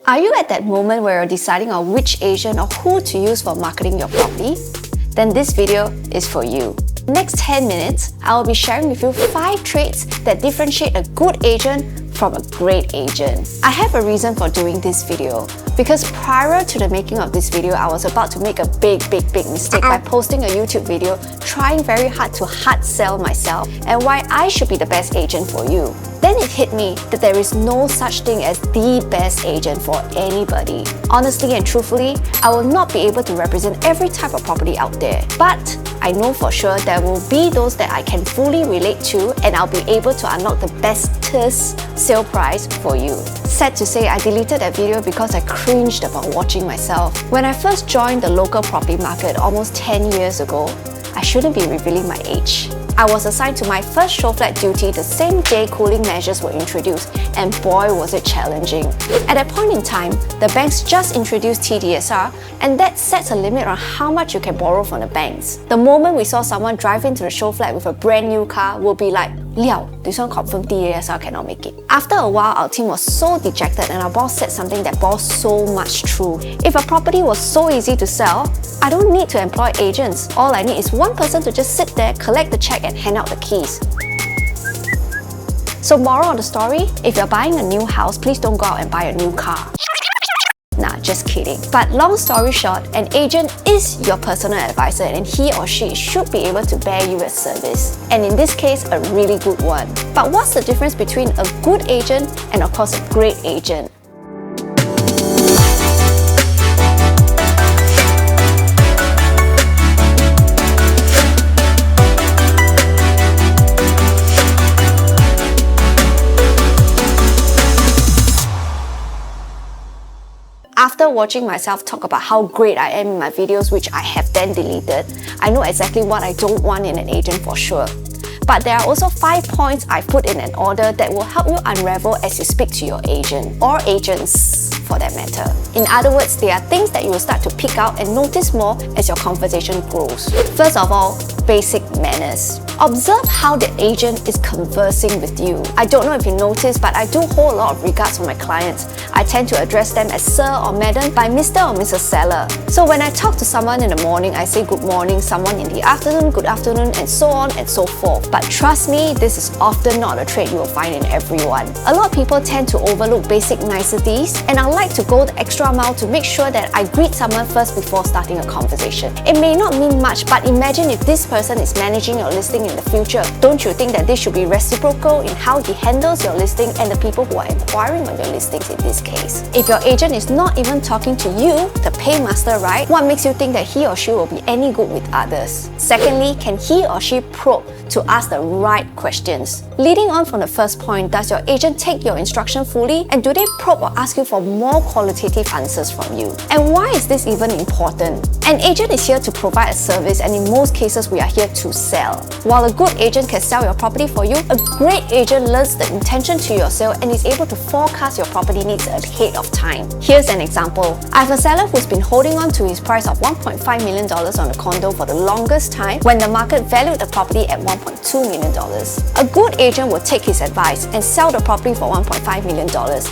Are you at that moment where you're deciding on which agent or who to use for marketing your property? Then this video is for you. Next 10 minutes, I will be sharing with you 5 traits that differentiate a good agent from a great agent. I have a reason for doing this video because prior to the making of this video, I was about to make a big mistake by posting a YouTube video trying very hard to hard sell myself and why I should be the best agent for you. Then it hit me that there is no such thing as the best agent for anybody. Honestly and truthfully, I will not be able to represent every type of property out there. But I know for sure there will be those that I can fully relate to and I'll be able to unlock the bestest sale price for you. Sad to say, I deleted that video because I cringed about watching myself. When I first joined the local property market almost 10 years ago, I shouldn't be revealing my age. I was assigned to my first show flat duty the same day cooling measures were introduced, and boy was it challenging. At that point in time, the banks just introduced TDSR, and that sets a limit on how much you can borrow from the banks. The moment we saw someone drive into the show flat with a brand new car, we'll be like, Liao, this one confirm TDSR cannot make it. After a while, our team was so dejected and our boss said something that bore so much true. If a property was so easy to sell, I don't need to employ agents. All I need is one person to just sit there, collect the check and hand out the keys. So moral of the story, if you're buying a new house, please don't go out and buy a new car. Nah, just kidding. But long story short, an agent is your personal advisor and he or she should be able to bear you a service. And in this case, a really good one. But what's the difference between a good agent and of course a great agent? After watching myself talk about how great I am in my videos, which I have then deleted, I know exactly what I don't want in an agent for sure. But there are also 5 points I put in an order that will help you unravel as you speak to your agent, or agents for that matter. In other words, there are things that you will start to pick out and notice more as your conversation grows. First of all, basic manners. Observe how the agent is conversing with you. I don't know if you noticed, but I do hold a lot of regards for my clients. I tend to address them as Sir or Madam by Mr. or Mrs. Seller. So when I talk to someone in the morning, I say good morning, someone in the afternoon, good afternoon, and so on and so forth. But trust me, this is often not a trait you will find in everyone. A lot of people tend to overlook basic niceties, and I like to go the extra mile to make sure that I greet someone first before starting a conversation. It may not mean much, but imagine if this person is managing your listing in the future. Don't you think that this should be reciprocal in how he handles your listing and the people who are inquiring on your listings in this case? If your agent is not even talking to you, the paymaster, right? What makes you think that he or she will be any good with others? Secondly, can he or she probe to ask the right questions? Leading on from the first point, does your agent take your instruction fully, and do they probe or ask you for more qualitative answers from you? And why is this even important? An agent is here to provide a service, and in most cases we are here to sell. While a good agent can sell your property for you, a great agent learns the intention to your sale and is able to forecast your property needs ahead of time. Here's an example. I have a seller who's been holding on to his price of $1.5 million on a condo for the longest time when the market valued the property at $1.2 million. A good agent will take his advice and sell the property for $1.5 million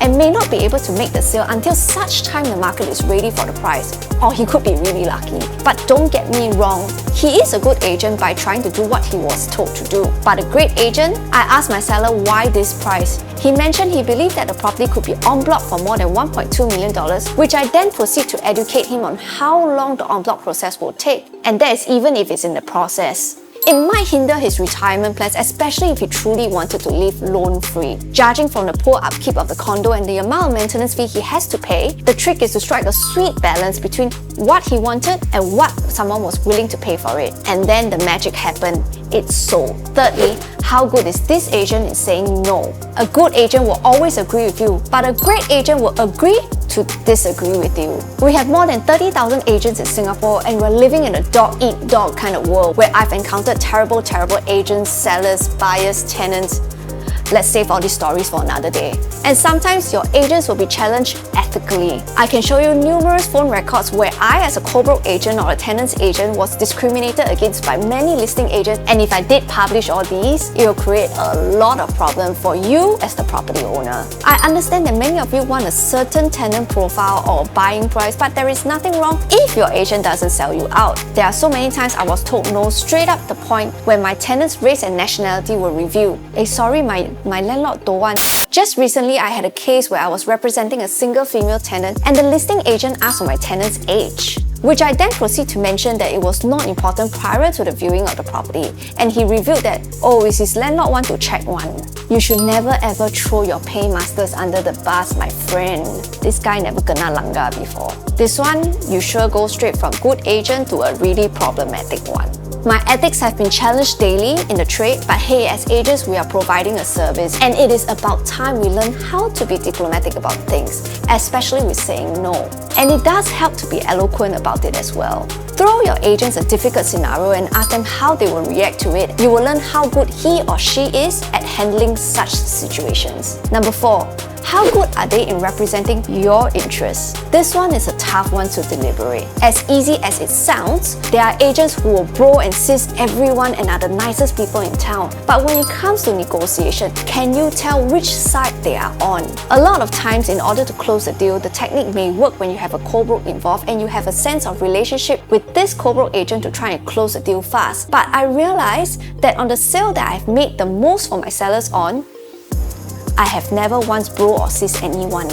and may not be able to make the sale until such time the market is ready for the price, or he could be really lucky. But don't get me wrong, he is a good agent by trying to do what he was told to do. But a great agent, I asked my seller why this price. He mentioned he believed that the property could be en bloc for more than $1.2 million, which I then proceed to educate him on how long the en bloc process will take, and that is even if it's in the process. It might hinder his retirement plans, especially if he truly wanted to live loan-free. Judging from the poor upkeep of the condo and the amount of maintenance fee he has to pay, the trick is to strike a sweet balance between what he wanted and what someone was willing to pay for it. And then the magic happened. It's sold. Thirdly, how good is this agent in saying no? A good agent will always agree with you, but a great agent will agree to disagree with you. We have more than 30,000 agents in Singapore, and we're living in a dog-eat-dog kind of world where I've encountered terrible agents, sellers, buyers, tenants. let's save all these stories for another day. And sometimes your agents will be challenged ethically. I can show you numerous phone records where I, as a co-broke agent or a tenant's agent, was discriminated against by many listing agents, and if I did publish all these, it will create a lot of problem for you as the property owner. I understand that many of you want a certain tenant profile or buying price, but there is nothing wrong if your agent doesn't sell you out. There are so many times I was told no straight up the point when my tenant's race and nationality were revealed. Sorry, my landlord don't want. Just recently, I had a case where I was representing a single female tenant and the listing agent asked for my tenant's age, which I then proceed to mention that it was not important prior to the viewing of the property, and he revealed that, oh, is his landlord want to check one. You should never ever throw your paymasters under the bus, my friend. This guy never kena langgar before. This one, you sure go straight from good agent to a really problematic one. My ethics have been challenged daily in the trade, but hey, as agents, we are providing a service, and it is about time we learn how to be diplomatic about things, especially with saying no. And it does help to be eloquent about it as well. Throw your agents a difficult scenario and ask them how they will react to it. You will learn how good he or she is at handling such situations. Number 4. How good are they in representing your interests? This one is a tough one to deliberate. As easy as it sounds, there are agents who will bro and sis everyone and are the nicest people in town. But when it comes to negotiation, can you tell which side they are on? A lot of times, in order to close a deal, the technique may work when you have a co-broke involved and you have a sense of relationship with this co-broke agent to try and close a deal fast. But I realized that on the sale that I've made the most for my sellers on, I have never once bro or sis anyone.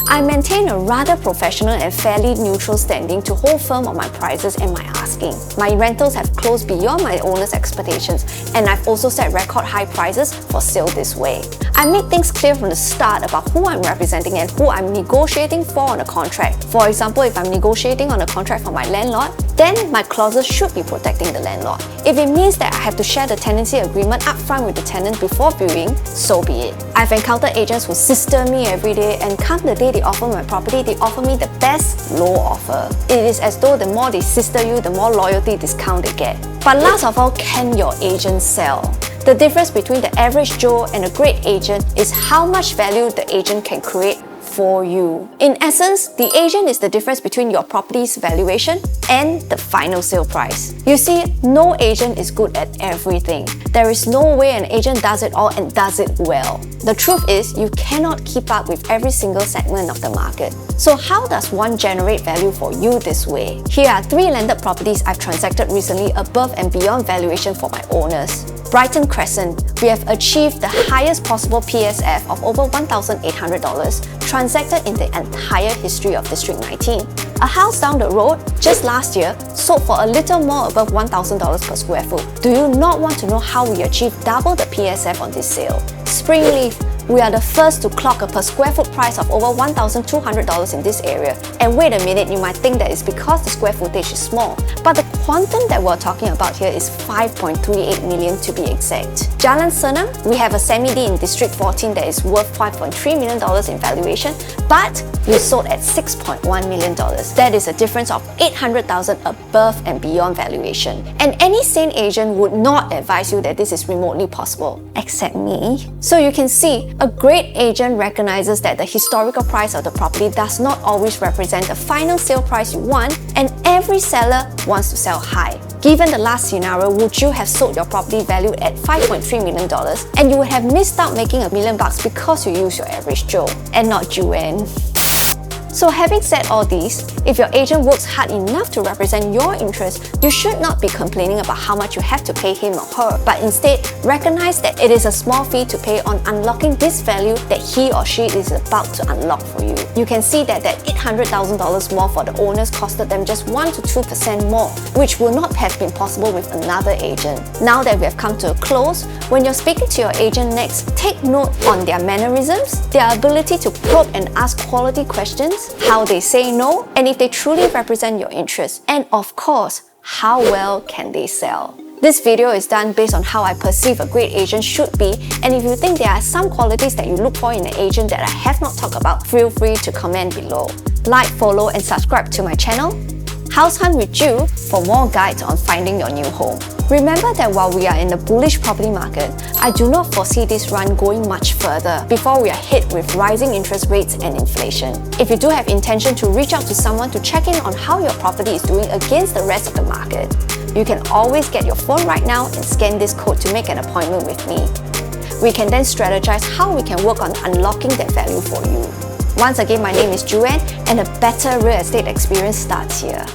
I maintain a rather professional and fairly neutral standing to hold firm on my prices and my asking. My rentals have closed beyond my owner's expectations, and I've also set record high prices for sale this way. I make things clear from the start about who I'm representing and who I'm negotiating for on a contract. For example, if I'm negotiating on a contract for my landlord, then my clauses should be protecting the landlord. If it means that I have to share the tenancy agreement upfront with the tenant before viewing, so be it. I've encountered agents who sister me every day, and come the day they offer my property, they offer me the best low offer. It is as though the more they sister you, the more loyalty discount they get. But last of all, can your agent sell? The difference between the average Joe and a great agent is how much value the agent can create for you. In essence, the agent is the difference between your property's valuation and the final sale price. You see, no agent is good at everything. There is no way an agent does it all and does it well. The truth is, you cannot keep up with every single segment of the market. So how does one generate value for you this way? Here are 3 landed properties I've transacted recently above and beyond valuation for my owners. Brighton Crescent, we have achieved the highest possible PSF of over $1,800 transacted in the entire history of District 19. A house down the road, just last year, sold for a little more above $1,000 per square foot. Do you not want to know how we achieved double the PSF on this sale? Springleaf, we are the first to clock a per square foot price of over $1,200 in this area. And wait a minute, you might think that it's because the square footage is small. But the quantum that we're talking about here is 5.38 million to be exact. Jalan Senang, we have a semi-D in District 14 that is worth $5.3 million in valuation, but we sold at $6.1 million. That is a difference of $800,000 above and beyond valuation. And any sane agent would not advise you that this is remotely possible, except me. So you can see, a great agent recognizes that the historical price of the property does not always represent the final sale price you want, and every seller wants to sell high. Given the last scenario, would you have sold your property valued at $5.3 million and you would have missed out making $1 million because you use your average Joe and not Juan? So having said all these, if your agent works hard enough to represent your interests, you should not be complaining about how much you have to pay him or her, but instead recognize that it is a small fee to pay on unlocking this value that he or she is about to unlock for you. You can see that $800,000 more for the owners costed them just 1 to 2% more, which would not have been possible with another agent. Now that we have come to a close, when you're speaking to your agent next, take note on their mannerisms, their ability to probe and ask quality questions, how they say no, and if they truly represent your interests, and of course, how well can they sell. This video is done based on how I perceive a great agent should be, and if you think there are some qualities that you look for in an agent that I have not talked about, feel free to comment below. Like, follow, and subscribe to my channel. House Hunt with Ju for more guides on finding your new home. Remember that while we are in the bullish property market, I do not foresee this run going much further before we are hit with rising interest rates and inflation. If you do have intention to reach out to someone to check in on how your property is doing against the rest of the market, you can always get your phone right now and scan this code to make an appointment with me. We can then strategize how we can work on unlocking that value for you. Once again, my name is Joanne, and a better real estate experience starts here.